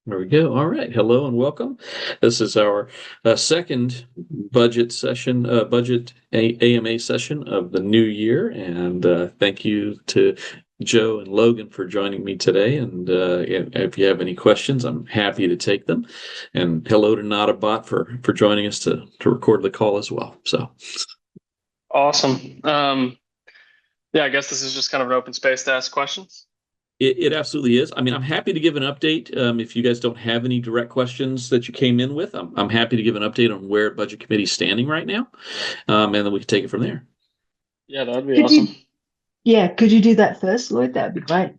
There we go. All right. Hello and welcome. This is our second budget session, AMA session of the new year. And thank you to Joe and Logan for joining me today. And if you have any questions, I'm happy to take them. And hello to Notabot for joining us to record the call as well. So Awesome. Yeah, I guess this is just kind of an open space to ask questions. it absolutely is. I mean, I'm happy to give an update. If you guys don't have any direct questions that you came in with, I'm happy to give an update on where Budget Committee is standing right now. And then we can take it from there. Yeah, that would be Could awesome. could you do that first, Lloyd? That would be great.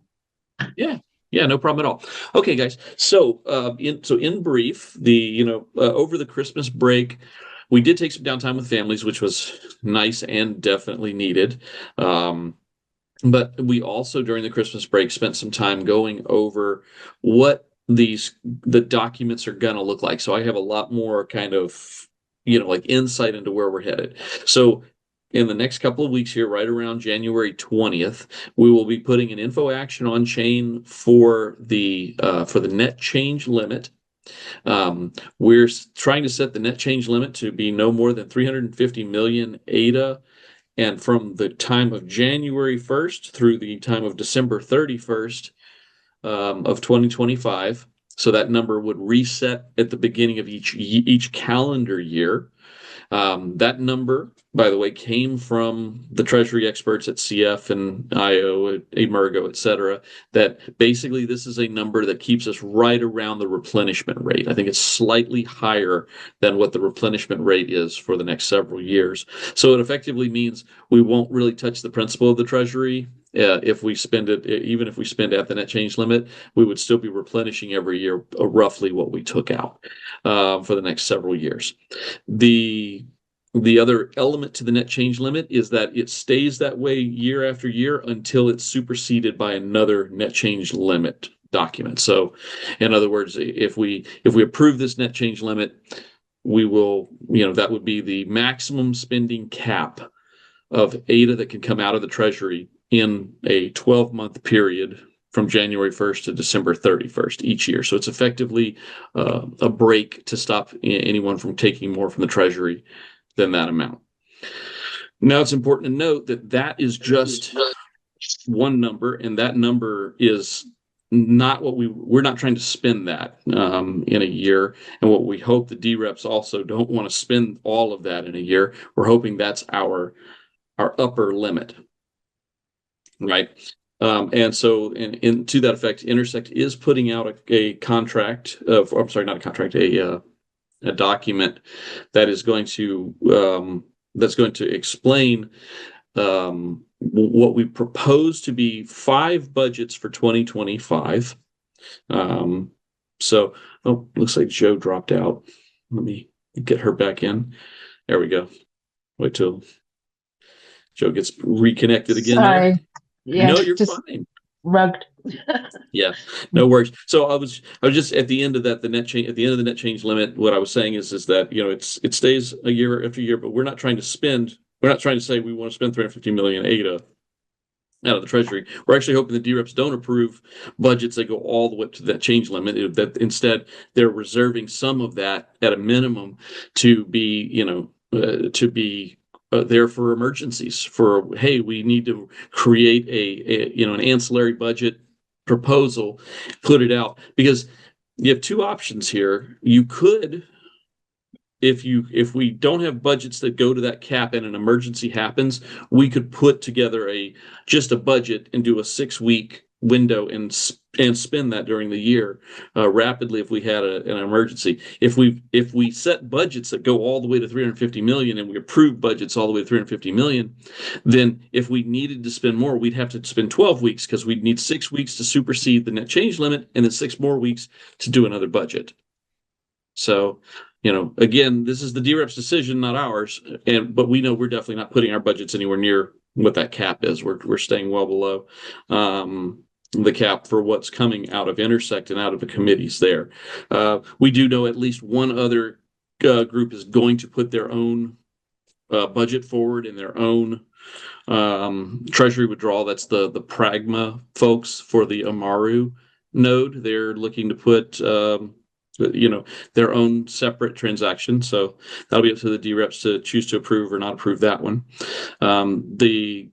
Yeah, no problem at all. Okay, guys. So, in brief, over the Christmas break, we did take some downtime with families, which was nice and definitely needed. But we also, during the Christmas break, spent some time going over what the documents are going to look like. So I have a lot more kind of, like insight into where we're headed. So in the next couple of weeks here, right around January 20th, we will be putting an info action on chain for the net change limit. We're trying to set the net change limit to be no more than 350 million ADA. And from the time of January 1st through the time of December 31st of 2025. So that number would reset at the beginning of each calendar year. That number, by the way, came from the Treasury experts at CF and IO, Emergo, et cetera, that basically this is a number that keeps us right around the replenishment rate. I think it's slightly higher than what the replenishment rate is for the next several years. So it effectively means we won't really touch the principal of the Treasury. If we spend it, even if we spend at the net change limit, we would still be replenishing every year roughly what we took out for the next several years. The other element to the net change limit is that it stays that way year after year until it's superseded by another net change limit document. So, in other words, if we approve this net change limit, we will, that would be the maximum spending cap of ADA that can come out of the Treasury in a 12-month period from January 1st to December 31st each year. So it's effectively a break to stop anyone from taking more from the Treasury than that amount. Now, it's important to note that that is just one number, and that number is not what we're not trying to spend that in a year. And what we hope the DREPs also don't want to spend all of that in a year. We're hoping that's our upper limit, right? And so, to that effect, Intersect is putting out a contract of, I'm sorry, not a contract, a document that is going to explain what we propose to be 5 budgets for 2025. Looks like Joe dropped out. Let me get her back in. There we go. Wait till Joe gets reconnected again. Sorry. There. Yeah, No, you're just fine. rugged. Yeah, no worries. So I was just at the end of that, at the end of the net change limit, what I was saying is that, it stays a year after year, but we're not trying to say we want to spend 350 million ADA out of the Treasury. We're actually hoping the DREPs don't approve budgets that go all the way to that change limit, that instead they're reserving some of that at a minimum to be, there for emergencies, for, hey, we need to create an ancillary budget proposal, put it out, because you have two options here. You could, if we don't have budgets that go to that cap and an emergency happens, we could put together just a budget and do a 6-week window and spend that during the year rapidly if we had an emergency. If we set budgets that go all the way to 350 million and we approve budgets all the way to 350 million, then if we needed to spend more, we'd have to spend 12 weeks because we'd need 6 weeks to supersede the net change limit and then 6 more weeks to do another budget. So, again, this is the DREP's decision, not ours. But we know we're definitely not putting our budgets anywhere near what that cap is. We're staying well below the cap for what's coming out of Intersect and out of the committees there. We do know at least one other group is going to put their own budget forward in their own Treasury withdrawal. That's the Pragma folks for the Amaru node. They're looking to put their own separate transaction. So that'll be up to the D-reps to choose to approve or not approve that one. On the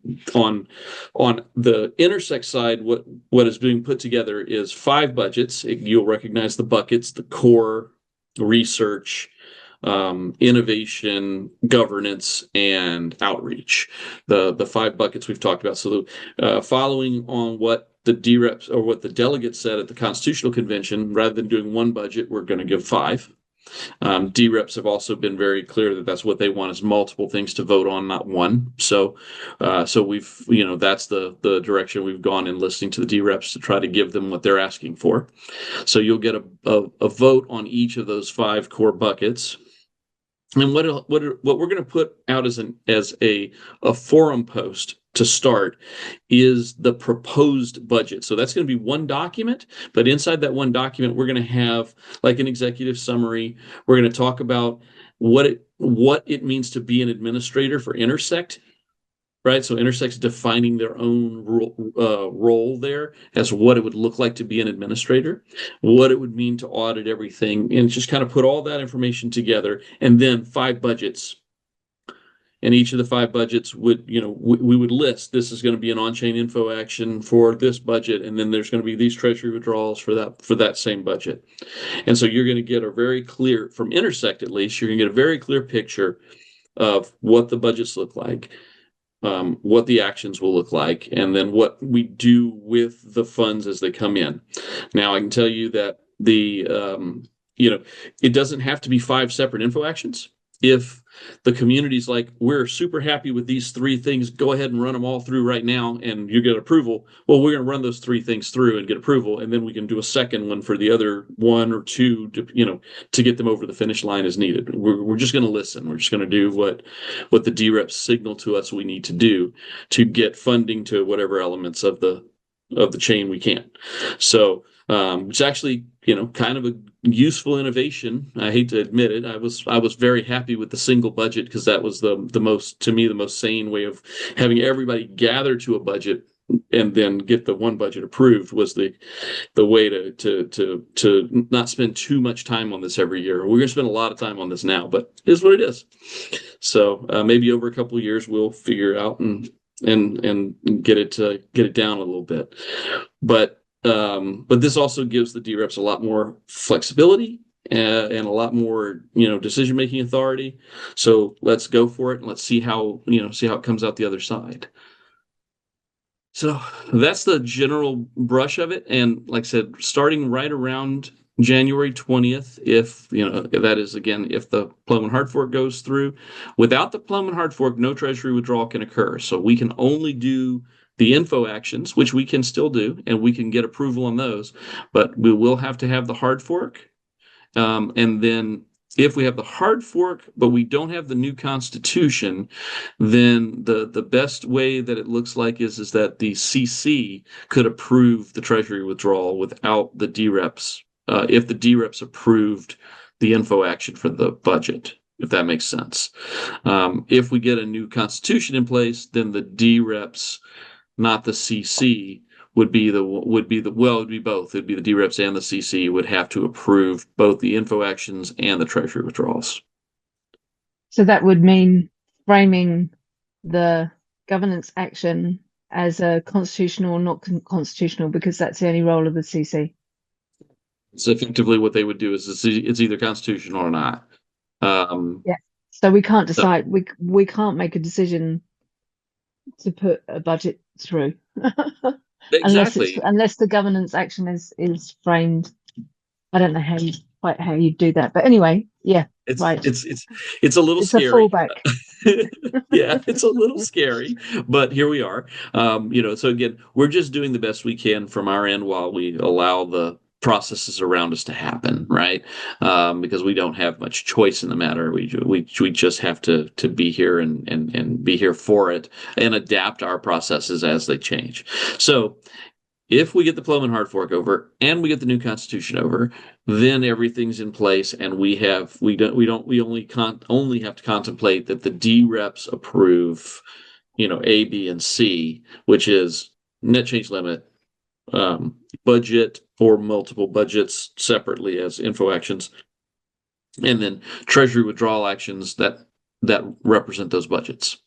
Intersect side, what is being put together is 5 budgets. You'll recognize the buckets: the core, research, innovation, governance, and outreach. The 5 buckets we've talked about. So following on what the D-reps or what the delegates said at the Constitutional Convention, rather than doing 1 budget, we're going to give 5. D-reps have also been very clear that that's what they want, is multiple things to vote on, not 1. So we've, that's the direction we've gone in listening to the D-reps to try to give them what they're asking for. So you'll get a vote on each of those 5 core buckets. And what we're going to put out as a forum post to start is the proposed budget. So that's going to be 1 document, but inside that 1 document, we're going to have like an executive summary. We're going to talk about what it means to be an administrator for Intersect, right? So Intersect's defining their own role there as what it would look like to be an administrator, what it would mean to audit everything, and just kind of put all that information together, and then 5 budgets. And each of the 5 budgets would, we would list, this is going to be an on-chain info action for this budget, and then there's going to be these Treasury withdrawals for that same budget. And so you're going to get a very clear, from Intersect at least, you're going to get a very clear picture of what the budgets look like, what the actions will look like, and then what we do with the funds as they come in. Now, I can tell you that it doesn't have to be 5 separate info actions. If the community's like, we're super happy with these 3 things, go ahead and run them all through right now, and you get approval. Well, we're going to run those 3 things through and get approval, and then we can do a second one for the other 1 or 2, to get them over the finish line as needed. We're just going to listen. We're just going to do what the D-reps signal to us we need to do to get funding to whatever elements of the chain we can. So it's actually, kind of a useful innovation. I hate to admit it. I was very happy with the single budget, because that was the most sane way of having everybody gather to a budget and then get the 1 budget approved, was the way to not spend too much time on this every year. We're going to spend a lot of time on this now, but it is what it is. So maybe over a couple of years we'll figure it out and get it down a little bit. But this also gives the D-reps a lot more flexibility and a lot more, decision-making authority. So let's go for it, and let's see how it comes out the other side. So that's the general brush of it. And like I said, starting right around January 20th, if that is, again, if the PluToM and hard fork goes through. Without the PluToM and hard fork, no Treasury withdrawal can occur. So we can only do the info actions, which we can still do, and we can get approval on those, but we will have to have the hard fork. And then if we have the hard fork, but we don't have the new Constitution, then the best way that it looks like is that the CC could approve the Treasury withdrawal without the D-reps, if the D-reps approved the info action for the budget, if that makes sense. If we get a new Constitution in place, then the D-reps, not the CC, would be both. It'd be the D-reps and the CC would have to approve both the info actions and the Treasury withdrawals. So that would mean framing the governance action as a constitutional or not constitutional, because that's the only role of the CC. So effectively what they would do is it's either constitutional or not. Yeah. So we can't decide. We can't make a decision to put a budget through. Exactly. unless the governance action is framed. I don't know quite how you do that, but anyway, yeah, it's right. It's a little it's scary. A fallback. Yeah, it's a little scary, but here we are. So again, we're just doing the best we can from our end while we allow the processes around us to happen, right? Because we don't have much choice in the matter. We just have to be here and be here for it and adapt our processes as they change. So if we get the PluToM and hard fork over and we get the new Constitution over, then everything's in place, and we only have to contemplate that the D-reps approve, A, B, and C, which is net change limit, budget or multiple budgets separately as info actions, and then Treasury withdrawal actions that represent those budgets.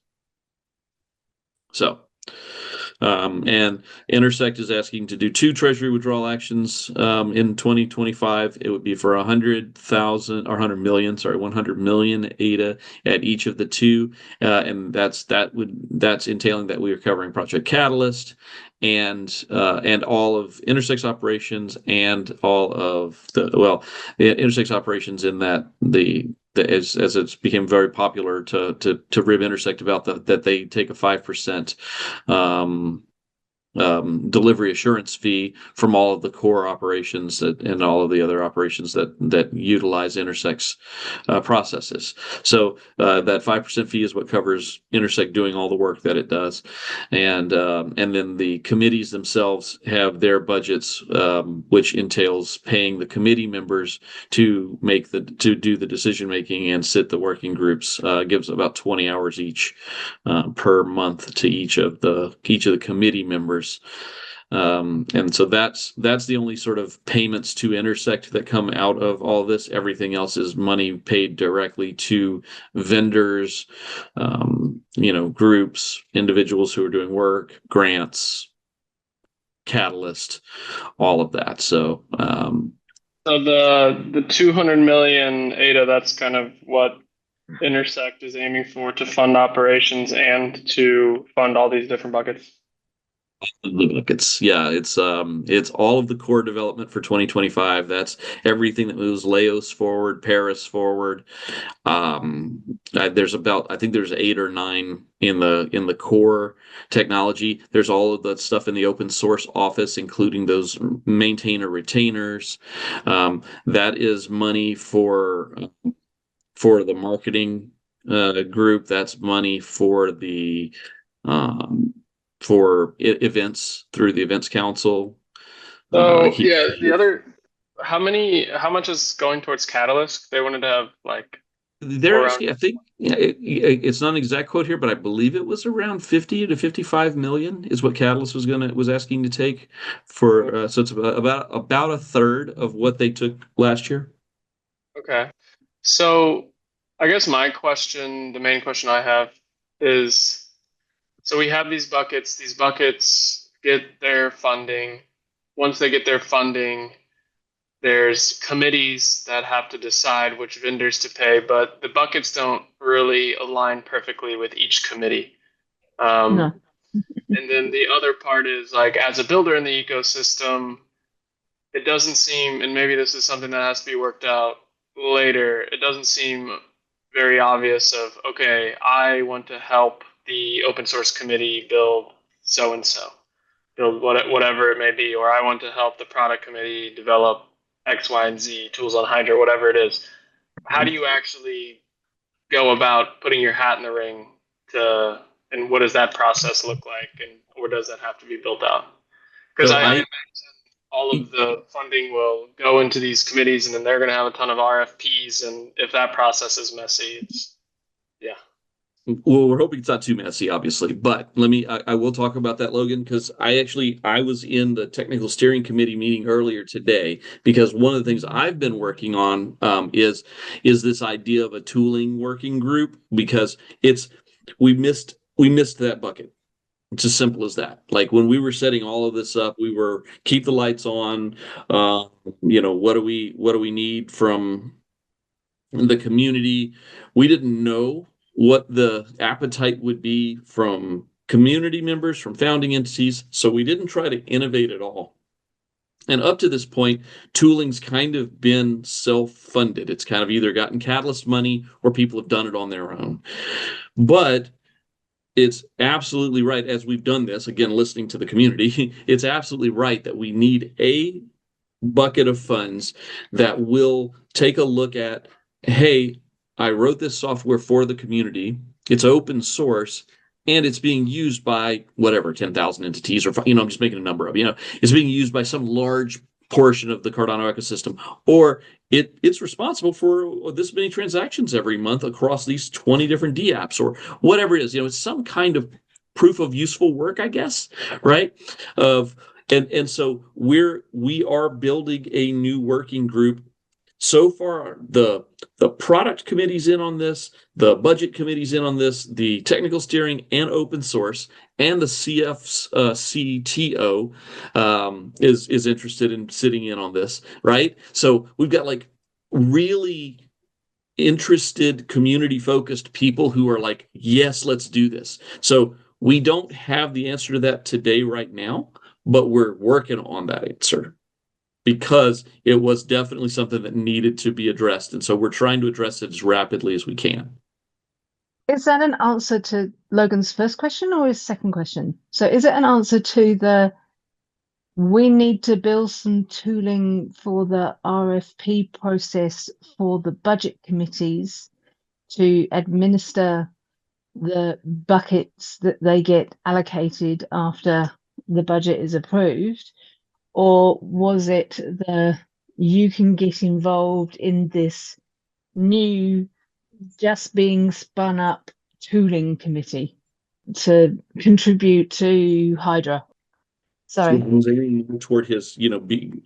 So, and Intersect is asking to do 2 Treasury withdrawal actions in 2025. It would be for 100,000 or 100 million, 100 million ADA at each of the 2, and that's entailing that we are covering Project Catalyst and all of Intersect's operations and all of the Intersect's operations in that as it's became very popular to rib Intersect about that they take a 5% delivery assurance fee from all of the core operations and all of the other operations that utilize Intersect's processes. So that 5% fee is what covers Intersect doing all the work that it does, and then the committees themselves have their budgets, which entails paying the committee members to do the decision making and sit the working groups. Gives about 20 hours each per month to each of the committee members. And so that's the only sort of payments to Intersect that come out of all this. Everything else is money paid directly to vendors, groups, individuals who are doing work, grants, Catalyst, all of that. So, so the 200 million ADA, that's kind of what Intersect is aiming for, to fund operations and to fund all these different buckets. It's all of the core development for 2025. That's everything that moves Laos forward, Paris forward. I think there's 8 or 9 in the core technology. There's all of the stuff in the open source office, including those maintainer retainers. That is money for the marketing group. That's money for the for events through the events council. So how much is going towards Catalyst? They wanted to have I think it's not an exact quote here, but I believe it was around 50 to 55 million is what Catalyst was asking to take for. So it's about a third of what they took last year. Okay, so I guess the main question I have is, so we have these buckets. These buckets get their funding. Once they get their funding, there's committees that have to decide which vendors to pay, but the buckets don't really align perfectly with each committee. No. And then the other part is, as a builder in the ecosystem, it doesn't seem, and maybe this is something that has to be worked out later, it doesn't seem very obvious of, okay, I want to help the open source committee build so-and-so, build whatever it may be, or I want to help the product committee develop X, Y, and Z tools on Hydra, whatever it is. How do you actually go about putting your hat in the ring and what does that process look like, or does that have to be built out? Because I imagine all of the funding will go into these committees, and then they're going to have a ton of RFPs, and if that process is messy, well, we're hoping it's not too messy, obviously, but I will talk about that, Logan, because I was in the technical steering committee meeting earlier today, because one of the things I've been working on is this idea of a tooling working group, because we missed that bucket. It's as simple as that. Like when we were setting all of this up, we were keep the lights on, what do we need from the community? We didn't know what the appetite would be from community members, from founding entities. So we didn't try to innovate at all. And up to this point, tooling's kind of been self-funded. It's kind of either gotten Catalyst money or people have done it on their own. But it's absolutely right, as we've done this, again, listening to the community, it's absolutely right that we need a bucket of funds that will take a look at, hey, I wrote this software for the community. It's open source, and it's being used by whatever 10,000 entities, or I'm just making a number up. It's being used by some large portion of the Cardano ecosystem, or it's responsible for this many transactions every month across these 20 different dApps, or whatever it is. It's some kind of proof of useful work, I guess, right? And so we are building a new working group. So far, the product committee's in on this, the budget committee's in on this, the technical steering and open source, and the CTO is interested in sitting in on this, right? So we've got like really interested, community-focused people who are like, yes, let's do this. So we don't have the answer to that today, right now, but we're working on that answer, because it was definitely something that needed to be addressed. And so we're trying to address it as rapidly as we can. Is that an answer to Logan's first question or his second question? So is it an answer to we need to build some tooling for the RFP process for the budget committees to administer the buckets that they get allocated after the budget is approved? Or was it you can get involved in this new, just being spun up tooling committee to contribute to Hydra? Sorry. Toward his,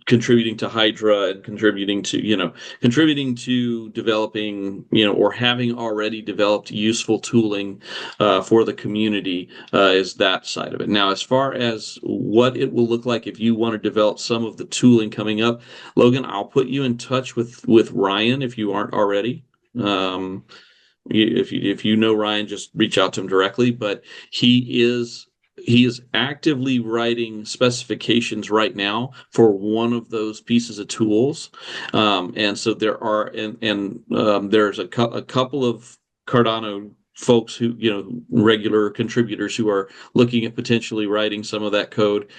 contributing to Hydra and contributing to developing, or having already developed useful tooling for the community is that side of it. Now, as far as what it will look like if you want to develop some of the tooling coming up, Logan, I'll put you in touch with Ryan if you aren't already. If you know Ryan, just reach out to him directly. But he is actively writing specifications right now for one of those pieces of tools, and so there's a couple of Cardano folks who, regular contributors who are looking at potentially writing some of that code.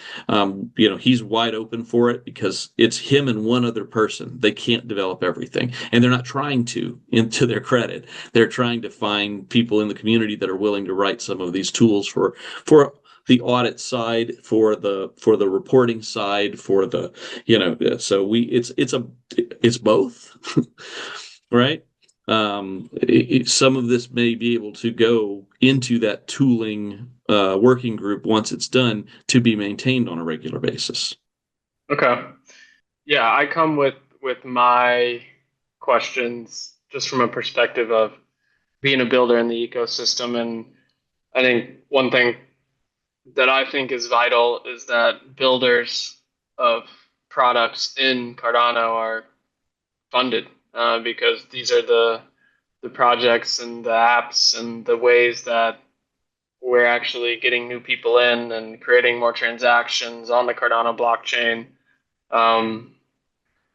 He's wide open for it because it's him and one other person. They can't develop everything, and they're not trying to. To their credit, they're trying to find people in the community that are willing to write some of these tools for the audit side, for the reporting side, for the, so it's both, right? Some of this may be able to go into that tooling working group once it's done, to be maintained on a regular basis. Okay. Yeah, I come with my questions just from a perspective of being a builder in the ecosystem. And I think one thing that I think is vital is that builders of products in Cardano are funded, because these are the projects and the apps and the ways that we're actually getting new people in and creating more transactions on the Cardano blockchain. And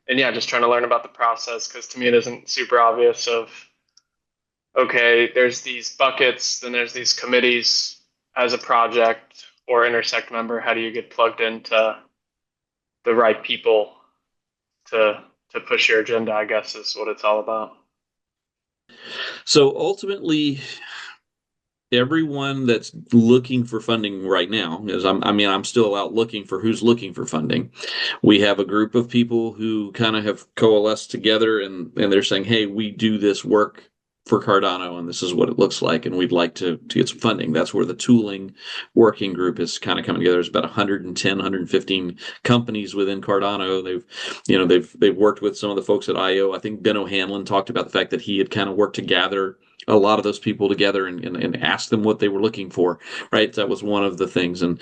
yeah, just trying to learn about the process, because to me it isn't super obvious of, okay, there's these buckets, then there's these committees. As a project or Intersect member, how do you get plugged into the right people to push your agenda, I guess, is what it's all about. So ultimately, everyone that's looking for funding right now, I'm still out looking for who's looking for funding. We have a group of people who kind of have coalesced together, and they're saying, hey, we do this work for Cardano, and this is what it looks like, and we'd like to get some funding. That's where the tooling working group is kind of coming together. There's about 110, 115 companies within Cardano. They've worked with some of the folks at IO. I think Ben O'Hanlon talked about the fact that he had kind of worked to gather a lot of those people together and ask them what they were looking for, right? That was one of the things. And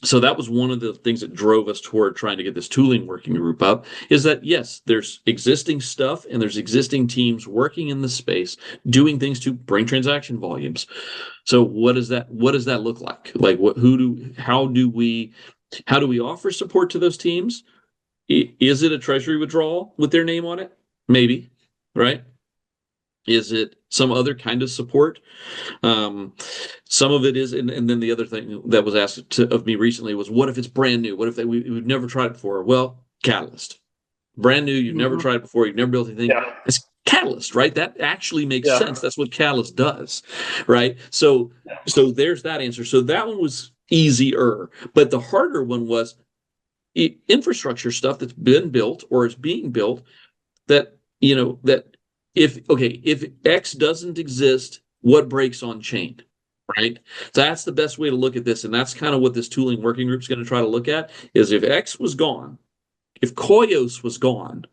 so that was one of the things that drove us toward trying to get this tooling working group up, is that, yes, there's existing stuff and there's existing teams working in the space, doing things to bring transaction volumes. So what does that look like? Like, how do we offer support to those teams? Is it a Treasury withdrawal with their name on it? Maybe, right? Is it some other kind of support? Some of it is, and then the other thing that was asked of me recently was, what if it's brand new? What if we've never tried it before? Well, Catalyst. Brand new, you've never tried it before, you've never built anything. Yeah. It's Catalyst, right? That actually makes sense. That's what Catalyst does, right? So there's that answer. So that one was easier, but the harder one was infrastructure stuff that's been built or is being built that if X doesn't exist, what breaks on chain, right? So that's the best way to look at this. And that's kind of what this tooling working group is going to try to look at is if X was gone, if Koios was gone,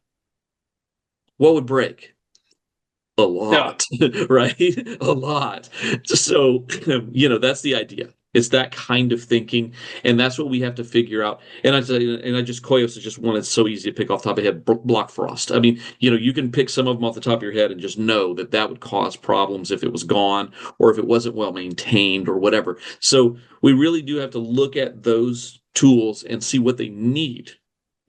what would break? A lot, right? A lot. So, that's the idea. It's that kind of thinking, and that's what we have to figure out. And Koios is just one that's so easy to pick off the top of the head. Block frost. I mean, you can pick some of them off the top of your head and just know that that would cause problems if it was gone or if it wasn't well maintained or whatever. So we really do have to look at those tools and see what they need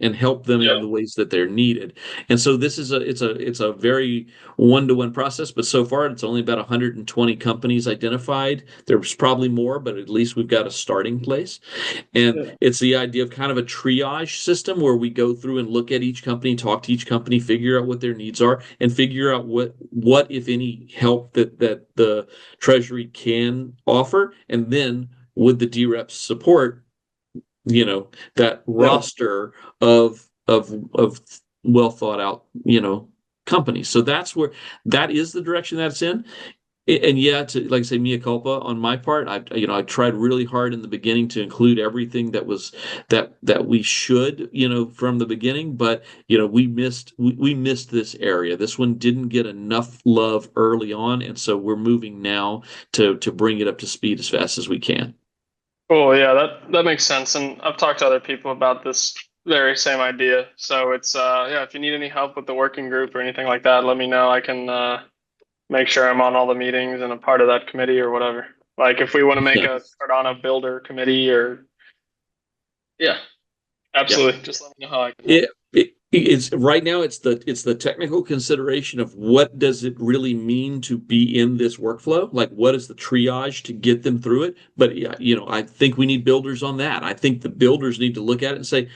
and help them in the ways that they're needed. And so this is it's a very one-to-one process, but so far it's only about 120 companies identified. There's probably more, but at least we've got a starting place. And it's the idea of kind of a triage system where we go through and look at each company, talk to each company, figure out what their needs are, and figure out what if any help that the Treasury can offer, and then with the DREP's support, that roster of well thought out, companies. So that is the direction that's in. And like I say, mea culpa on my part. I tried really hard in the beginning to include everything that was that we should, from the beginning, but we missed this area. This one didn't get enough love early on, and so we're moving now to bring it up to speed as fast as we can. Cool. Yeah, that makes sense. And I've talked to other people about this very same idea. So it's if you need any help with the working group or anything like that, let me know. I can make sure I'm on all the meetings and a part of that committee or whatever. Like if we want to make a Cardano builder committee or absolutely. Just let me know how I can help. It's right now it's the technical consideration of what does it really mean to be in this workflow, like what is the triage to get them through it. But I think we need builders on that. I think the builders need to look at it and say,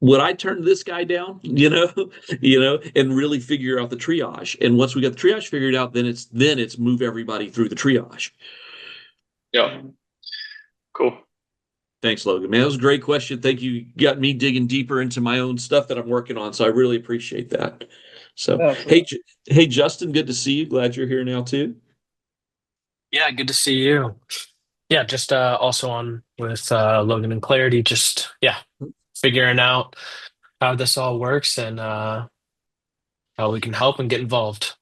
would I turn this guy down, and really figure out the triage. And once we got the triage figured out, then it's move everybody through the triage. Yeah. Cool. Thanks, Logan. Man, that was a great question. Thank you. You got me digging deeper into my own stuff that I'm working on. So I really appreciate that. So, hey, Justin, good to see you. Glad you're here now too. Yeah, good to see you. Yeah, just also on with Logan and Clarity, just figuring out how this all works and how we can help and get involved.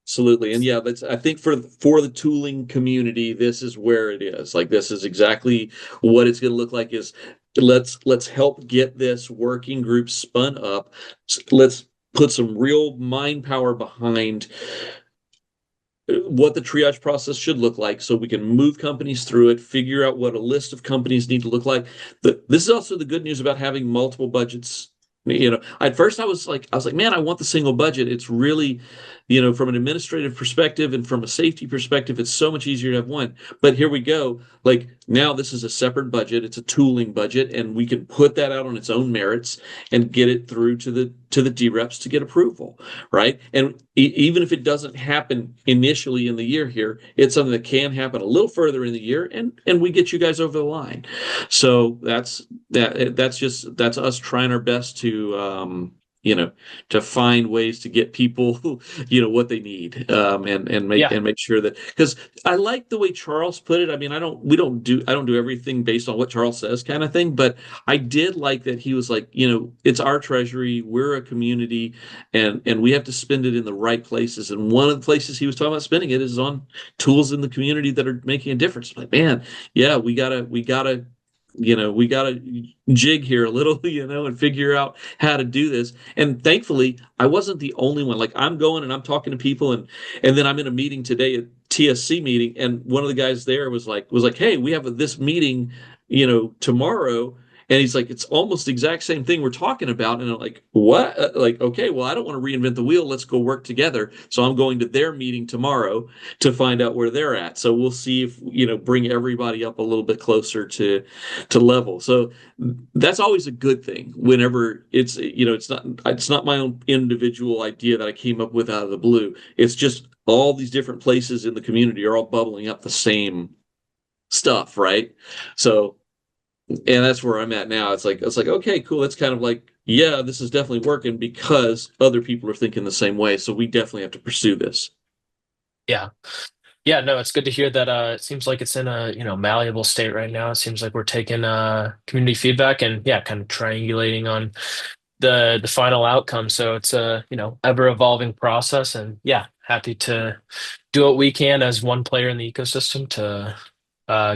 Absolutely. And I think for the tooling community, this is where it is. Like this is exactly what it's going to look like is let's help get this working group spun up. Let's put some real mind power behind what the triage process should look like so we can move companies through it, figure out what a list of companies need to look like. This is also the good news about having multiple budgets. At first I was like, man, I want the single budget. It's really, from an administrative perspective and from a safety perspective, it's so much easier to have one. But here we go. Like now this is a separate budget. It's a tooling budget, and we can put that out on its own merits and get it through to the DREPs to get approval, right? And even if it doesn't happen initially in the year here, it's something that can happen a little further in the year, and we get you guys over the line. So that's us trying our best to to find ways to get people what they need, and make sure that, because I like the way Charles put it. I mean, I don't do everything based on what Charles says kind of thing, but I did like that he was like, it's our treasury, we're a community, and we have to spend it in the right places. And one of the places he was talking about spending it is on tools in the community that are making a difference. Like, man, yeah, we gotta jig here a little, and figure out how to do this. And thankfully, I wasn't the only one. Like I'm going and I'm talking to people, and then I'm in a meeting today, a TSC meeting, and one of the guys there was like, hey, we have this meeting, tomorrow. And he's like, it's almost the exact same thing we're talking about. And I'm like, what? Like, okay, well, I don't want to reinvent the wheel. Let's go work together. So I'm going to their meeting tomorrow to find out where they're at. So we'll see if, bring everybody up a little bit closer to level. So that's always a good thing whenever it's not my own individual idea that I came up with out of the blue. It's just all these different places in the community are all bubbling up the same stuff, right? So, and that's where I'm at now. It's like, okay, cool. It's kind of like, yeah, this is definitely working because other people are thinking the same way. So we definitely have to pursue this. Yeah. Yeah, no, it's good to hear that it seems like it's in a, malleable state right now. It seems like we're taking community feedback and yeah, kind of triangulating on the final outcome. So it's a, ever evolving process and yeah, happy to do what we can as one player in the ecosystem to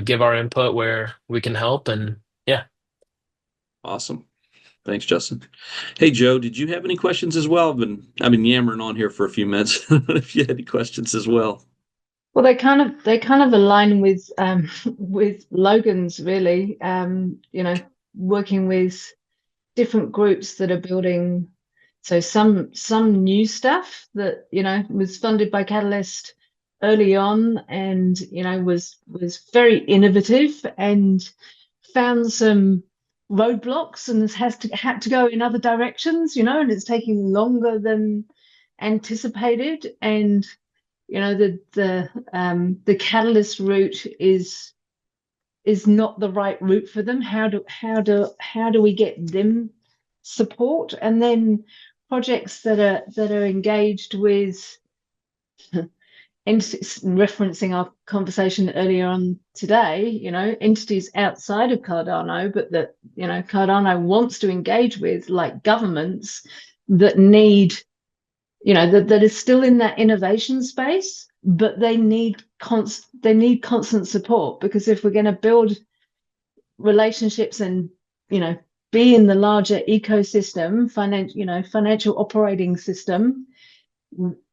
give our input where we can help and yeah. Awesome. Thanks, Justin. Hey, Joe, did you have any questions as well? I've been yammering on here for a few minutes. If you had any questions as well. Well, they kind of align with with Logan's really. Working with different groups that are building. So some new stuff that was funded by Catalyst early on, and was very innovative and found some roadblocks and had to go in other directions, and it's taking longer than anticipated. And the Catalyst route is not the right route for them. How do we get them support? And then projects that are engaged with entities, referencing our conversation earlier on today, entities outside of Cardano, but that Cardano wants to engage with, like governments that need, that is still in that innovation space, but they need constant support, because if we're going to build relationships and be in the larger ecosystem, financial operating system,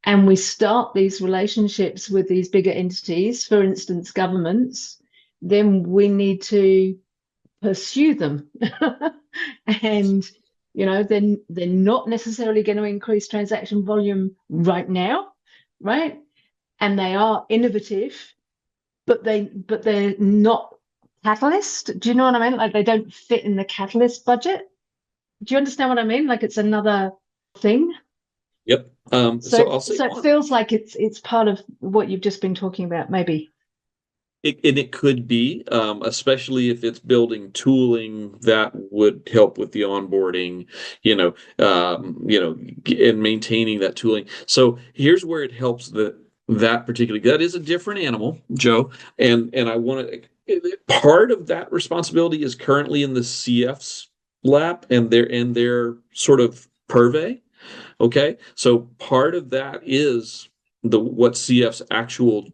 and we start these relationships with these bigger entities, for instance governments, then we need to pursue them. And then they're not necessarily going to increase transaction volume right now, right? And they are innovative, but they're not Catalyst. Do you know what I mean? Like, they don't fit in the Catalyst budget. Do you understand what I mean? Like, it's another thing. Yep. So I'll say it feels like it's part of what you've just been talking about, maybe. it could be, especially if it's building tooling that would help with the onboarding, and maintaining that tooling. So here's where it helps that particularly. That is a different animal, Joe, and I want to. Part of that responsibility is currently in the CF's lap and their sort of purvey. Okay, so part of that is what CF's actual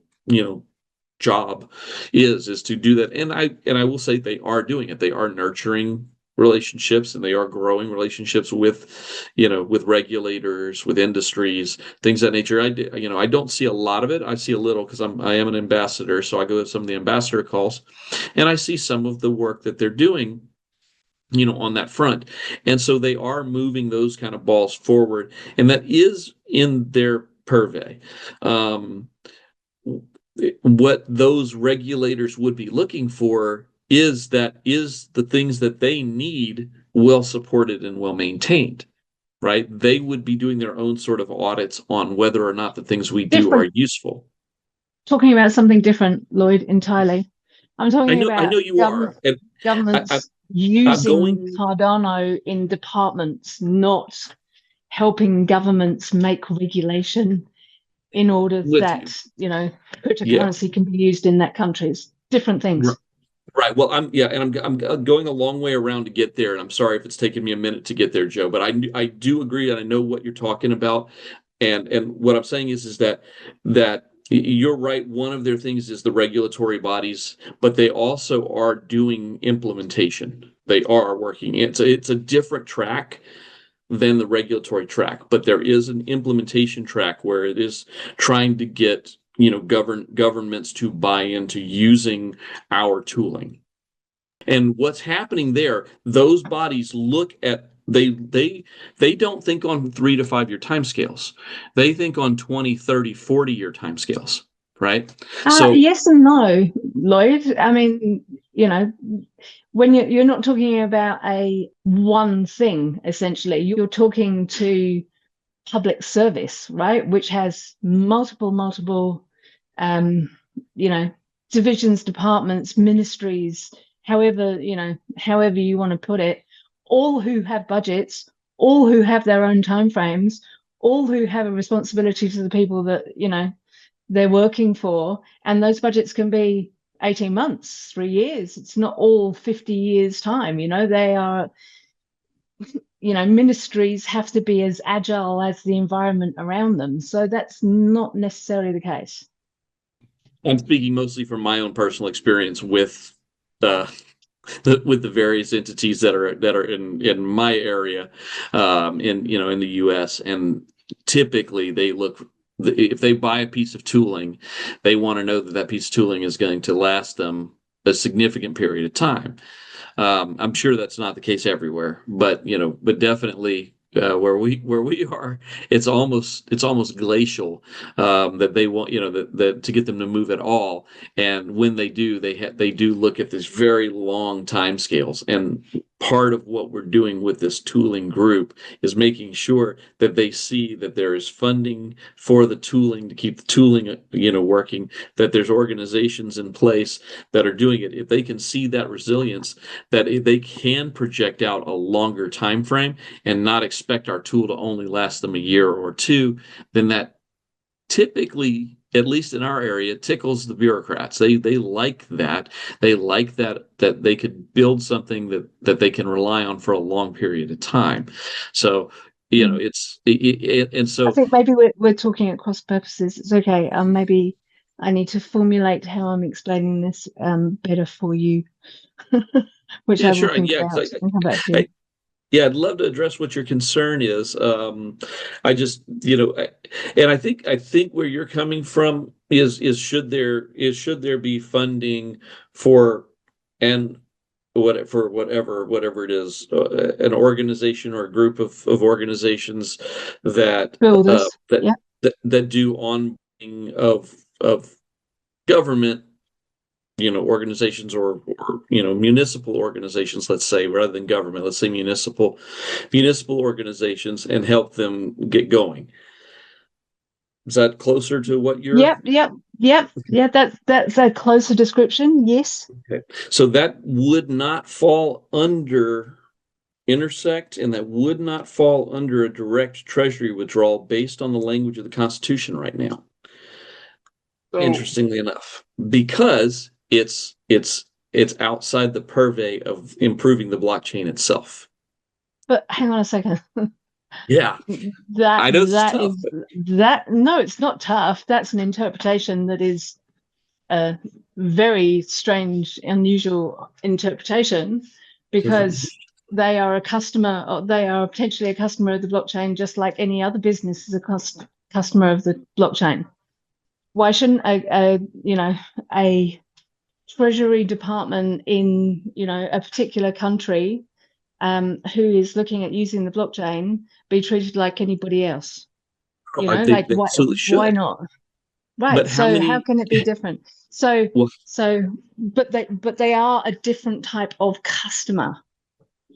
job is to do that, and I will say they are doing it. They are nurturing relationships and they are growing relationships with with regulators, with industries, things of that nature. I don't see a lot of it. I see a little because I am an ambassador, so I go to some of the ambassador calls and I see some of the work that they're doing on that front. And so they are moving those kind of balls forward, and that is in their purvey. What those regulators would be looking for is the things that they need well supported and well maintained, right? They would be doing their own sort of audits on whether or not the things we do are useful. Talking about something different, Lloyd, entirely. I'm talking about I know you are. And governments using Cardano in departments, not helping governments make regulation in order that cryptocurrency can be used in that countries. Different things. Right. Well, I'm going a long way around to get there, and I'm sorry if it's taken me a minute to get there, Joe. But I do agree, and I know what you're talking about. And what I'm saying is that you're right. One of their things is the regulatory bodies, but they also are doing implementation. They are working. It's a different track than the regulatory track, but there is an implementation track where it is trying to get governments to buy into using our tooling. And what's happening there, those bodies look at they don't think on 3 to 5 year timescales. They think on 20, 30, 40-year timescales, right? So yes and no, Lloyd. I mean, when you're not talking about a one thing, essentially, you're talking to public service, right, which has multiple divisions, departments, ministries, however you want to put it, all who have budgets, all who have their own timeframes, all who have a responsibility to the people that they're working for, and those budgets can be 18 months, 3 years. It's not all 50 years time. They are, ministries have to be as agile as the environment around them. So that's not necessarily the case. I'm speaking mostly from my own personal experience with with the various entities that are in my area, in the U.S. And typically they look, if they buy a piece of tooling, they want to know that that piece of tooling is going to last them a significant period of time. I'm sure that's not the case everywhere, but definitely where we are, it's almost glacial, that they want, that to get them to move at all. And when they do, they do look at these very long time scales. And part of what we're doing with this tooling group is making sure that they see that there is funding for the tooling to keep the tooling, working, that there's organizations in place that are doing it. If they can see that resilience, that if they can project out a longer time frame and not expect our tool to only last them a year or two, then that typically, at least in our area, tickles the bureaucrats. They like that. They like that they could build something that they can rely on for a long period of time. So and so I think maybe we're talking at cross purposes. It's okay. Maybe I need to formulate how I'm explaining this better for you, which I will sure, think about and come back to you. Yeah, I'd love to address what your concern is. I just, and I think where you're coming from is should there be funding for whatever it is, an organization or a group of organizations that Builders, yeah. that do onboarding of government, organizations or municipal organizations, let's say, rather than government, let's say municipal organizations, and help them get going. Is that closer to what you're? Yep. Yeah, that's a closer description. Yes. Okay. So that would not fall under Intersect, and that would not fall under a direct Treasury withdrawal based on the language of the Constitution right now. So, interestingly enough, because it's outside the purvey of improving the blockchain itself. But hang on a second. Yeah, I know no, it's not tough. That's an interpretation that is a very strange, unusual interpretation, because they are a customer, or they are potentially a customer of the blockchain, just like any other business is a customer of the blockchain. Why shouldn't a Treasury department in a particular country who is looking at using the blockchain be treated like anybody else? Why not? Right. But how can it be different? But they are a different type of customer,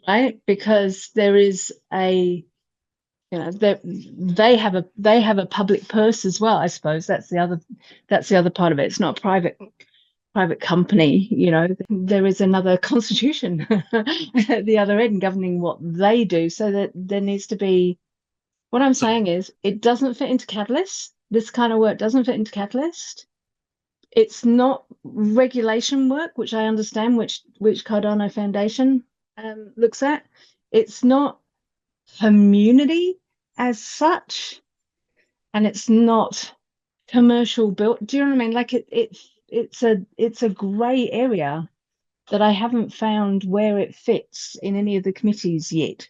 right? Because there is they have a public purse as well. I suppose that's the other part of it. It's not a private company. There is another constitution at the other end governing what they do. So that there needs to be. What I'm saying is, it doesn't fit into Catalyst. This kind of work doesn't fit into Catalyst. It's not regulation work, which I understand, which Cardano Foundation looks at. It's not community as such, and it's not commercial built. Do you know what I mean? Like it's a gray area that I haven't found where it fits in any of the committees yet.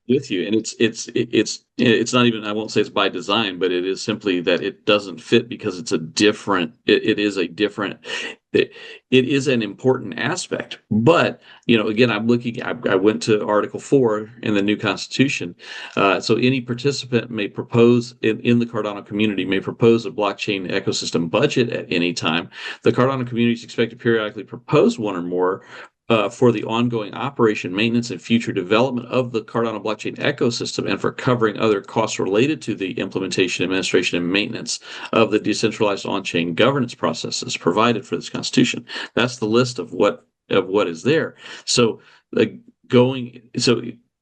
With you, and it's not even, I won't say it's by design, but it is simply that it doesn't fit because it's a different. It is an important aspect. But again, I went to Article 4 in the new Constitution. So any participant may propose in the Cardano community may propose a blockchain ecosystem budget at any time. The Cardano community is expected to periodically propose one or more for the ongoing operation, maintenance, and future development of the Cardano blockchain ecosystem, and for covering other costs related to the implementation, administration, and maintenance of the decentralized on-chain governance processes provided for this Constitution. That's the list of what is there. So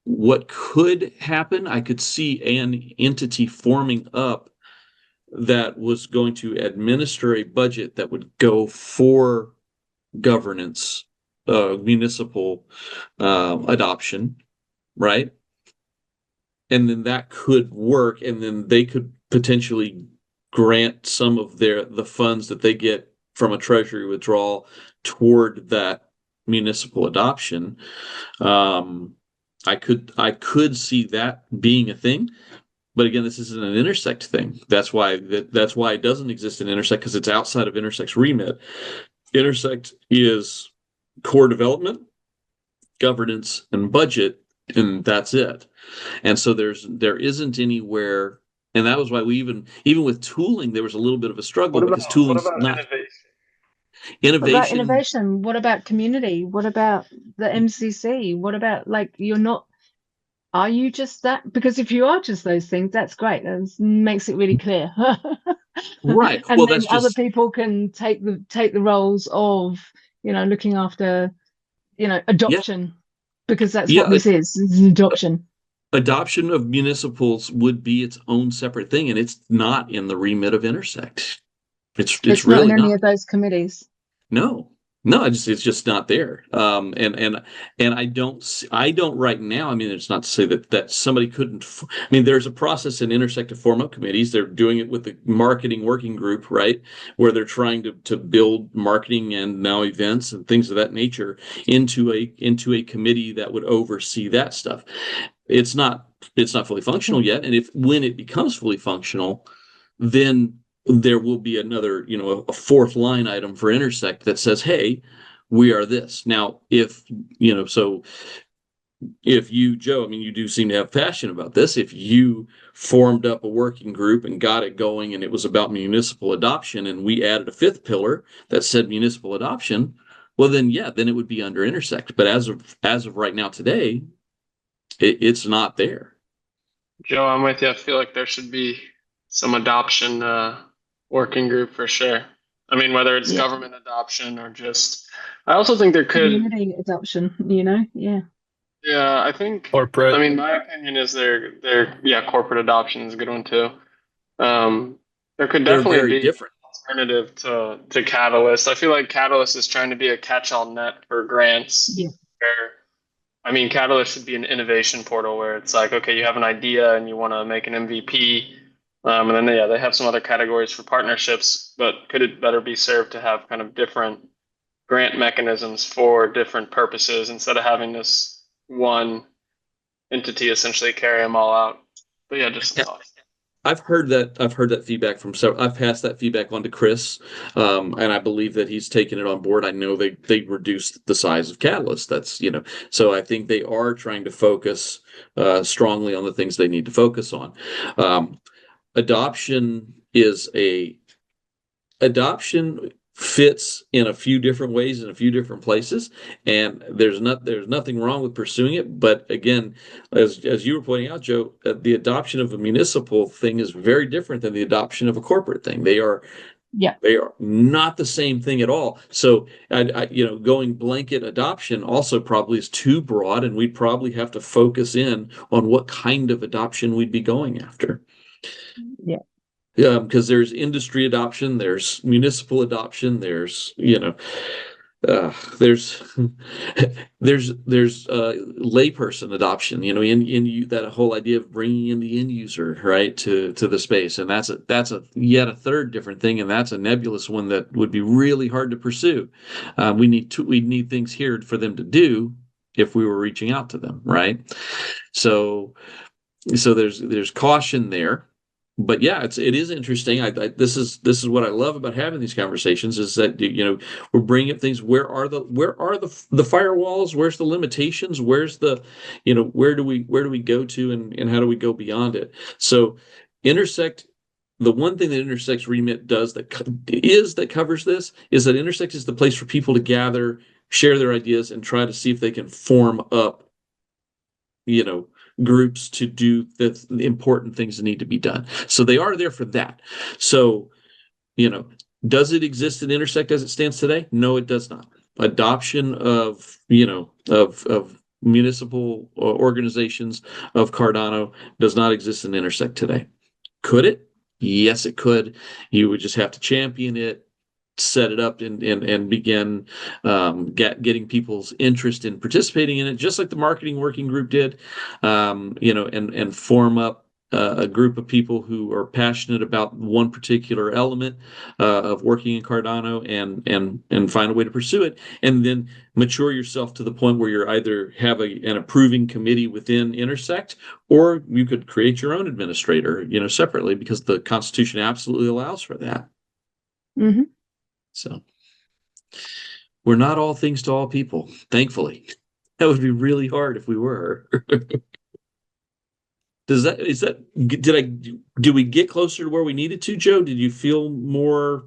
what could happen? I could see an entity forming up that was going to administer a budget that would go for governance, municipal adoption, right? And then that could work, and then they could potentially grant some of the funds that they get from a Treasury withdrawal toward that municipal adoption. I could see that being a thing, but again, this isn't an Intersect thing. That's why it doesn't exist in Intersect, because it's outside of Intersect's remit. Intersect is core development, governance, and budget, and that's it. And so there isn't anywhere, and that was why we even with tooling, there was a little bit of a struggle, because tooling's not innovation? What about innovation? What about community? What about the MCC? What about, like, are you just that? Because if you are just those things, that's great. That makes it really clear. Right. And Well, then that's other just people can take the roles of, looking after, adoption, because that's what this is. It's an adoption. Adoption of municipals would be its own separate thing, and it's not in the remit of Intersect. It's It's really not in any not. of those committees. No, it's just not there. And I don't right now. I mean, it's not to say that somebody couldn't. I mean, there's a process in Intersect to form up committees. They're doing it with the marketing working group, right, where they're trying to build marketing and now events and things of that nature into a committee that would oversee that stuff. It's not fully functional yet, and when it becomes fully functional, then there will be another, a fourth line item for Intersect that says, hey, we are this. Now, if you, Joe, I mean, you do seem to have passion about this. If you formed up a working group and got it going, and it was about municipal adoption, and we added a fifth pillar that said municipal adoption, well, then it would be under Intersect. But as of right now today, it's not there. Joe, I'm with you. I feel like there should be some adoption working group for sure. I mean, whether it's government adoption or just, I also think there could community adoption, yeah. Yeah, I think Corporate. I mean, my opinion is corporate adoption is a good one too. There could They're definitely very be different. an alternative to Catalyst. I feel like Catalyst is trying to be a catch-all net for grants. Yeah. I mean, Catalyst should be an innovation portal where it's like, okay, you have an idea and you want to make an MVP. And then they have some other categories for partnerships, but could it better be served to have kind of different grant mechanisms for different purposes instead of having this one entity essentially carry them all out? But yeah, just some thoughts. I've heard that feedback from several. I've passed that feedback on to Chris, and I believe that he's taken it on board. I know they reduced the size of Catalyst. That's so I think they are trying to focus strongly on the things they need to focus on. Adoption fits in a few different ways in a few different places, and there's nothing wrong with pursuing it. But again, as you were pointing out, Joe, the adoption of a municipal thing is very different than the adoption of a corporate thing. They are not the same thing at all. So going blanket adoption also probably is too broad, and we'd probably have to focus in on what kind of adoption we'd be going after. Yeah. Yeah, because there's industry adoption, there's municipal adoption, there's there's layperson adoption, in that whole idea of bringing in the end user, right, to the space, and that's yet a third different thing, and that's a nebulous one that would be really hard to pursue. We need things here for them to do if we were reaching out to them, right? So there's caution there. But yeah, it is interesting. This is what I love about having these conversations, is that we're bringing up things. Where are the firewalls? Where's the limitations? Where's the where do we go to, and how do we go beyond it? So Intersect, the one thing that Intersect's remit does that covers this is that Intersect is the place for people to gather, share their ideas, and try to see if they can form up groups to do the important things that need to be done. So they are there for that. So, does it exist in Intersect as it stands today? No, it does not. Adoption of municipal organizations of Cardano does not exist in Intersect today. Could it? Yes, it could. You would just have to champion it, set it up, and begin getting people's interest in participating in it, just like the marketing working group did. And form up a group of people who are passionate about one particular element of working in Cardano, and find a way to pursue it, and then mature yourself to the point where you're either have an approving committee within Intersect, or you could create your own administrator, separately, because the Constitution absolutely allows for that. Mm-hmm. So we're not all things to all people, thankfully. That would be really hard if we were. Did we get closer to where we needed to, Joe? Did you feel more?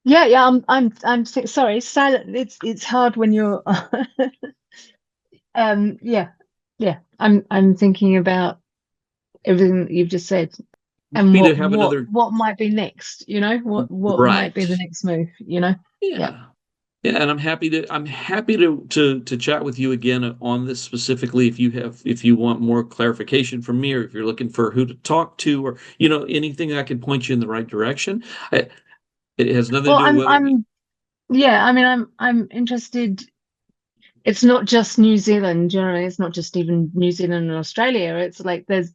Yeah. I'm sorry. Silent. It's hard when you're. Yeah. I'm thinking about everything that you've just said, and Maybe to have another. what might be next. What Right. might be the next move. Yeah. Yeah, and I'm happy to chat with you again on this specifically if you want more clarification from me, or if you're looking for who to talk to, or anything that can point you in the right direction. It has nothing to do with I'm interested. It's not just New Zealand, generally. It's not just even New Zealand and Australia. It's like there's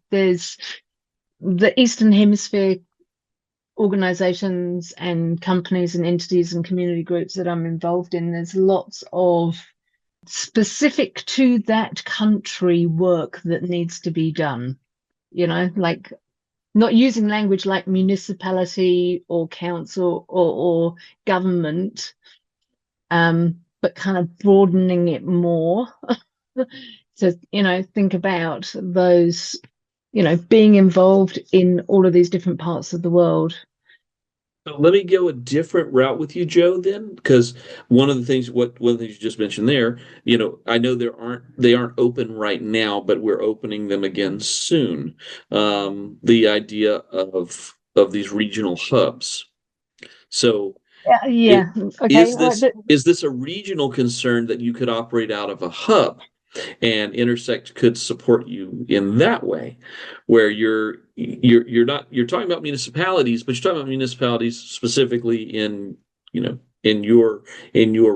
the Eastern Hemisphere organizations and companies and entities and community groups that I'm involved in. There's lots of specific to that country work that needs to be done, like not using language like municipality or council or government, but kind of broadening it more to think about those, being involved in all of these different parts of the world. So let me go a different route with you, Joe, then, because one of the things you just mentioned there, I know they aren't open right now, but we're opening them again soon. The idea of these regional hubs. So yeah. Okay. Is this a regional concern that you could operate out of a hub, and Intersect could support you in that way, where you're talking about municipalities, but you're talking about municipalities specifically in your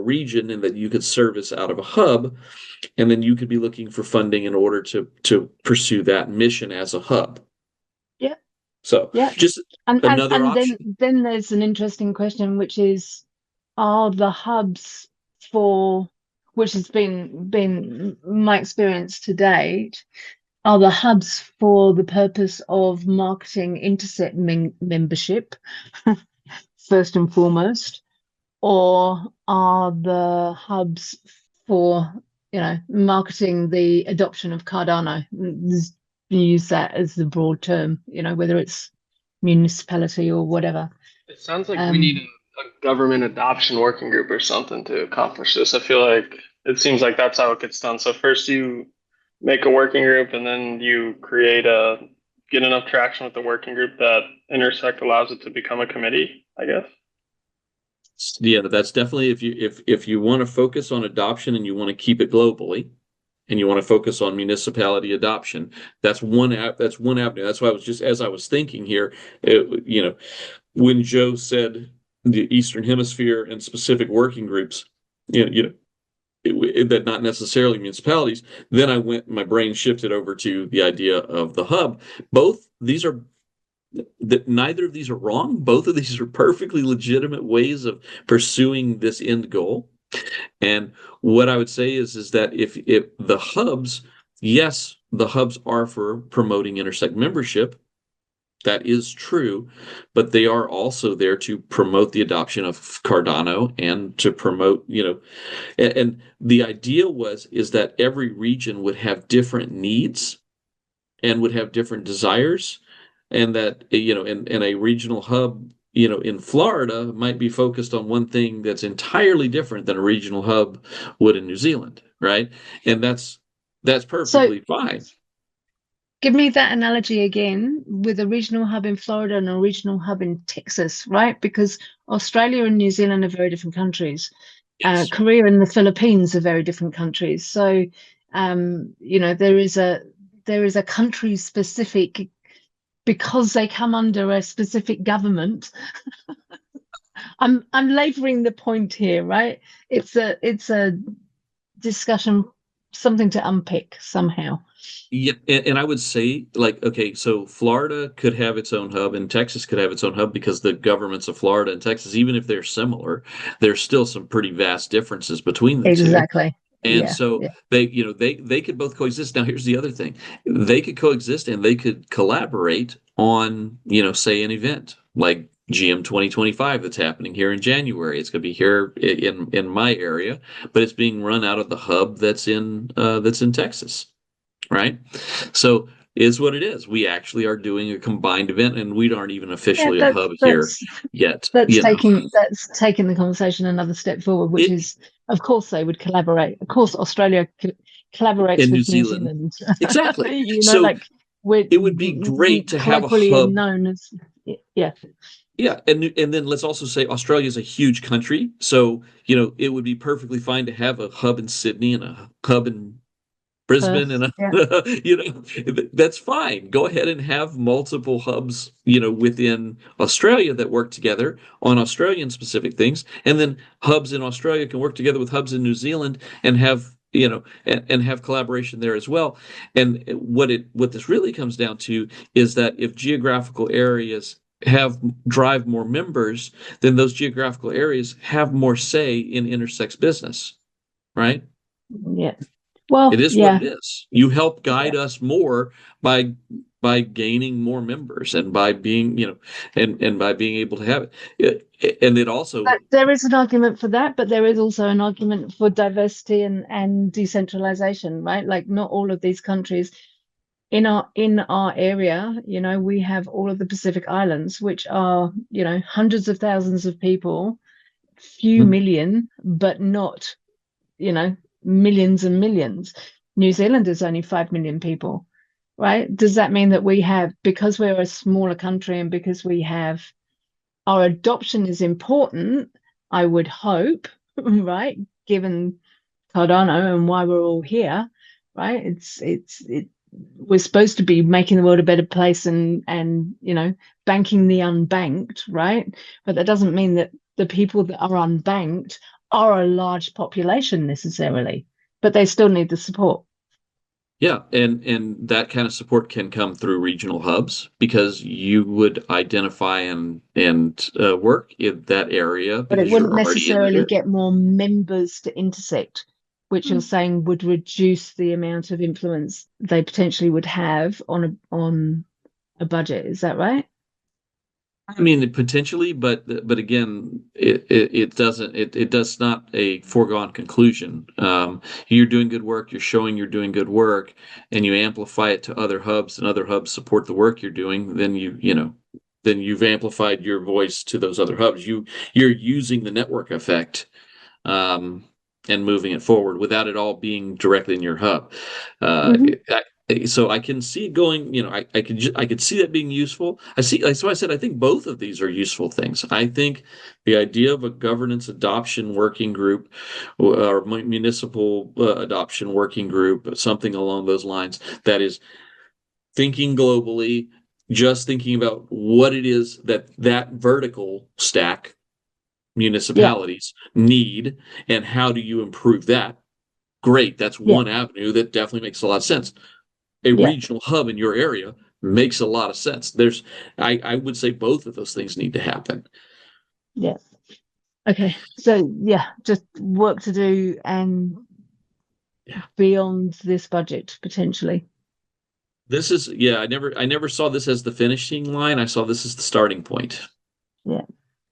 region, and that you could service out of a hub, and then you could be looking for funding in order to pursue that mission as a hub. Yeah. So just another option. Then there's an interesting question, which is, are the hubs which has been my experience to date, are the hubs for the purpose of marketing Intersect membership first and foremost, or are the hubs for marketing the adoption of Cardano? Use that as the broad term, whether it's municipality or whatever. It sounds like we need a government adoption working group or something to accomplish this. I feel like it seems like that's how it gets done. So first you make a working group, and then you get enough traction with the working group that Intersect allows it to become a committee, I guess. Yeah, that's definitely if you want to focus on adoption and you want to keep it globally, and you want to focus on municipality adoption, that's one avenue. That's why as I was thinking here, when Joe said the Eastern Hemisphere and specific working groups, that not necessarily municipalities, then my brain shifted over to the idea of the hub. Neither of these are wrong. Both of these are perfectly legitimate ways of pursuing this end goal. And what I would say is that if the hubs, yes, the hubs are for promoting Intersect membership. That is true, but they are also there to promote the adoption of Cardano, and to promote, and the idea is that every region would have different needs and would have different desires, and that, in a regional hub, in Florida might be focused on one thing that's entirely different than a regional hub would in New Zealand, right? And that's perfectly fine. Give me that analogy again, with a regional hub in Florida and a regional hub in Texas, right? Because Australia and New Zealand are very different countries. Yes. Korea and the Philippines are very different countries. So, there is a country specific because they come under a specific government. I'm laboring the point here, right? It's a discussion, something to unpick somehow. Yeah, and I would say, like, okay, so Florida could have its own hub and Texas could have its own hub because the governments of Florida and Texas, even if they're similar, there's still some pretty vast differences between the two. Exactly. And Yeah, so yeah. they could both coexist. Now, here's the other thing. They could coexist and they could collaborate on, say an event like GM 2025 that's happening here in January. It's going to be here in my area, but it's being run out of the hub that's in Texas, right? So is what it is. We actually are doing a combined event, and we aren't even officially a hub here yet. That's taking the conversation another step forward, which is, of course, they would collaborate. Of course, Australia collaborates with New Zealand. Exactly. So, like, it would be great to have a hub known as, yeah. Yeah, and then let's also say Australia is a huge country, so it would be perfectly fine to have a hub in Sydney and a hub in Brisbane and that's fine. Go ahead and have multiple hubs, within Australia that work together on Australian specific things, and then hubs in Australia can work together with hubs in New Zealand and have and have collaboration there as well. And what this really comes down to is that if geographical areas drive more members, then those geographical areas have more say in Intersect's business, right? Yeah. Well, it is what it is. You help guide us more by gaining more members and by being, and by being able to have it. And it also, there is an argument for that, but there is also an argument for diversity and decentralization, right? Like, not all of these countries in our area, we have all of the Pacific Islands, which are, hundreds of thousands of people, few million, but not, millions and millions. New Zealand is only 5 million people, right? Does that mean that we have, because we're a smaller country and because we have, our adoption is important, I would hope, right? Given Cardano and why we're all here, right? We're supposed to be making the world a better place and banking the unbanked, right? But that doesn't mean that the people that are unbanked are a large population necessarily, but they still need the support. Yeah, and that kind of support can come through regional hubs because you would identify and work in that area. But it wouldn't necessarily get more members to Intersect, which you're saying would reduce the amount of influence they potentially would have on a budget. Is that right? I mean, potentially, but again, it doesn't. It does not a foregone conclusion. You're doing good work. You're showing you're doing good work, and you amplify it to other hubs, and other hubs support the work you're doing. Then then you've amplified your voice to those other hubs. You're using the network effect, and moving it forward without it all being directly in your hub. So I can see it going, I could see that being useful. So I said, I think both of these are useful things. I think the idea of a governance adoption working group or municipal adoption working group, something along those lines, that is thinking globally, just thinking about what it is that vertical stack municipalities need and how do you improve that. Great. That's one avenue that definitely makes a lot of sense. A regional hub in your area makes a lot of sense. I would say both of those things need to happen. Yeah. Okay. So just work to do and beyond this budget potentially. This is I never saw this as the finishing line. I saw this as the starting point. Yeah.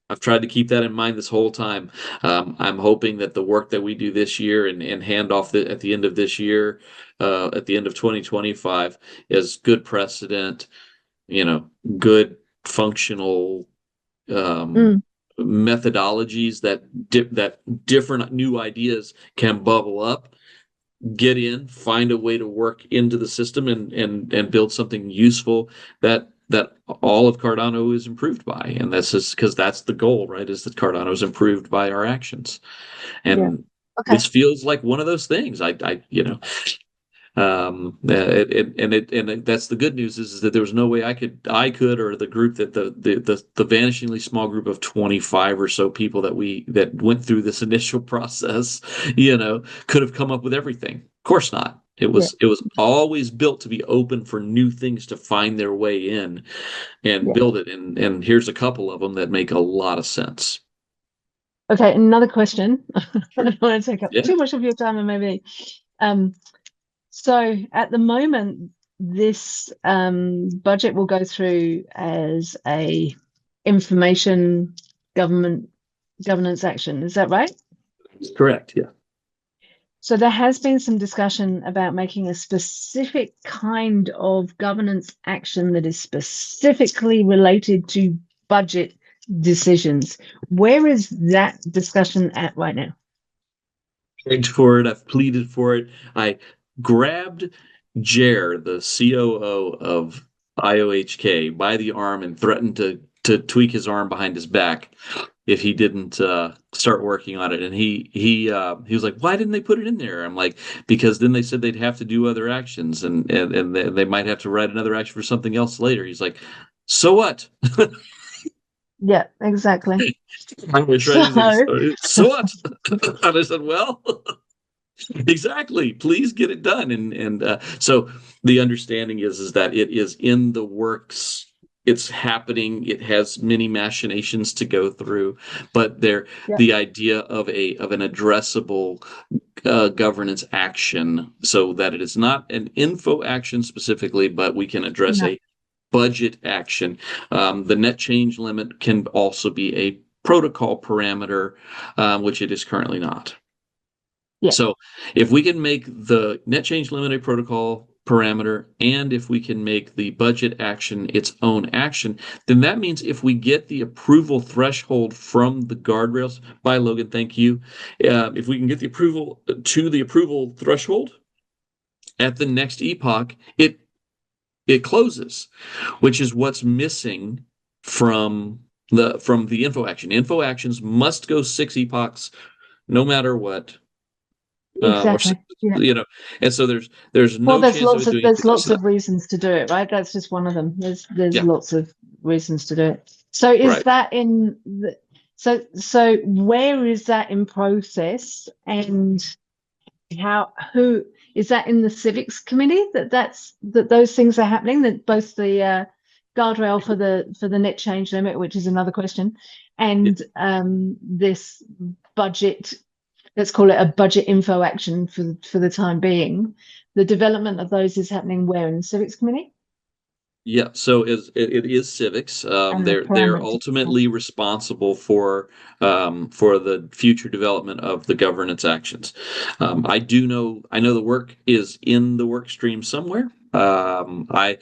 I've tried to keep that in mind this whole time. I'm hoping that the work that we do this year and hand off at the end of this year, at the end of 2025, is good precedent, good functional methodologies that different new ideas can bubble up, get in, find a way to work into the system and build something useful that all of Cardano is improved by. And that's just because that's the goal, right? Is that Cardano is improved by our actions. And this feels like one of those things. That's the good news is that there was no way I could or the group that the vanishingly small group of 25 or so people that went through this initial process, could have come up with everything. Of course not. It was always built to be open for new things to find their way in and build it. And here's a couple of them that make a lot of sense. Okay, another question. I don't want to take up too much of your time, and maybe. So at the moment, this budget will go through as a information governance action. Is that right? That's correct. Yeah. So there has been some discussion about making a specific kind of governance action that is specifically related to budget decisions. Where is that discussion at right now? Begged for it. I've pleaded for it. I grabbed Jer, the COO of IOHK, by the arm and threatened to tweak his arm behind his back if he didn't start working on it. And he was like, "Why didn't they put it in there?" I'm like, "Because then they said they'd have to do other actions and they might have to write another action for something else later." He's like, "So what?" Yeah, exactly. I was ready so what? And I said, "Well, exactly. Please get it done." And so the understanding is that it is in the works. It's happening. It has many machinations to go through, but the idea of an addressable governance action, so that it is not an info action specifically, but we can address a budget action. The net change limit can also be a protocol parameter, which it is currently not. Yeah. So if we can make the net change limit a protocol parameter, and if we can make the budget action its own action, then that means if we get the approval threshold from the guardrails, bye Logan, thank you. If we can get the approval to the approval threshold at the next epoch, it closes, which is what's missing from the info action. Info actions must go 6 epochs, no matter what. Exactly. And so there's no chance of it doing there's lots of reasons to do it, right? That's just one of them. There's lots of reasons to do it. So is that in the, so where is that in process, and who is that in the civics committee that those things are happening, that both the guardrail for the net change limit, which is another question, and this budget, let's call it a budget info action for the time being, the development of those is happening where in the civics committee? Yeah, so it is civics. They're ultimately responsible for the future development of the governance actions. I know the work is in the work stream somewhere. I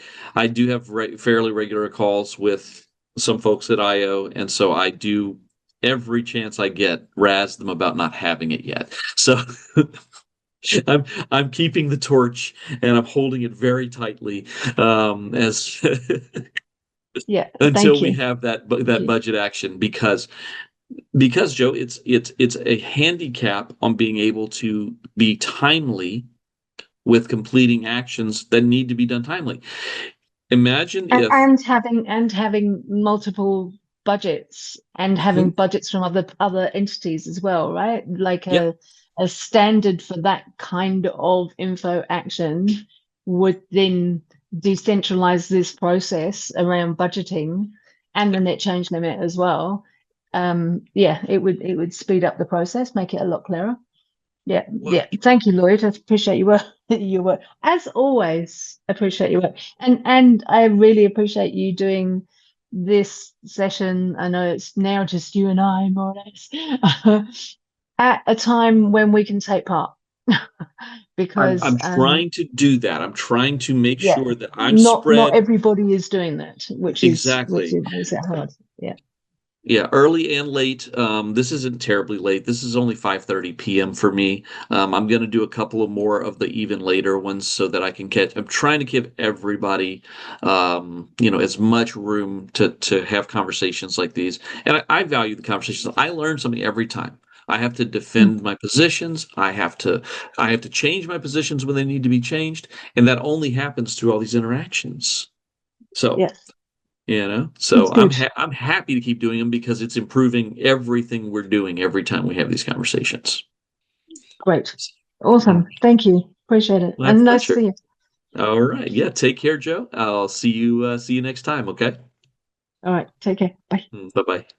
do have fairly regular calls with some folks at IO, and so I do every chance I get razz them about not having it yet. So I'm keeping the torch and I'm holding it very tightly as until we have that budget action, because Joe, it's a handicap on being able to be timely with completing actions that need to be done timely. Imagine if having multiple budgets and having budgets from other entities as well, right? Like a standard for that kind of info action would then decentralize this process around budgeting and the net change limit as well. It would speed up the process, make it a lot clearer. Thank you, Lloyd. I appreciate your work as always. Appreciate your work, and I really appreciate you doing this session. I know it's now just you and I, more or less, at a time when we can take part. Because I'm trying to do that. I'm trying to make sure that I'm not spread. Not everybody is doing that, which exactly makes it hard. Yeah, early and late. This isn't terribly late. This is only 5:30 p.m. for me. I'm going to do a couple of more of the even later ones so that I can catch. I'm trying to give everybody, as much room to have conversations like these. And I value the conversations. I learn something every time. I have to defend my positions. I have to change my positions when they need to be changed, and that only happens through all these interactions. So, Yes. So That's good. I'm happy to keep doing them because it's improving everything we're doing every time we have these conversations. Great. Awesome. Thank you. Appreciate it. My And nice to pleasure. see you. All right. Yeah. Take care, Joe. I'll see you next time. Okay. All right. Take care. Bye. Bye bye.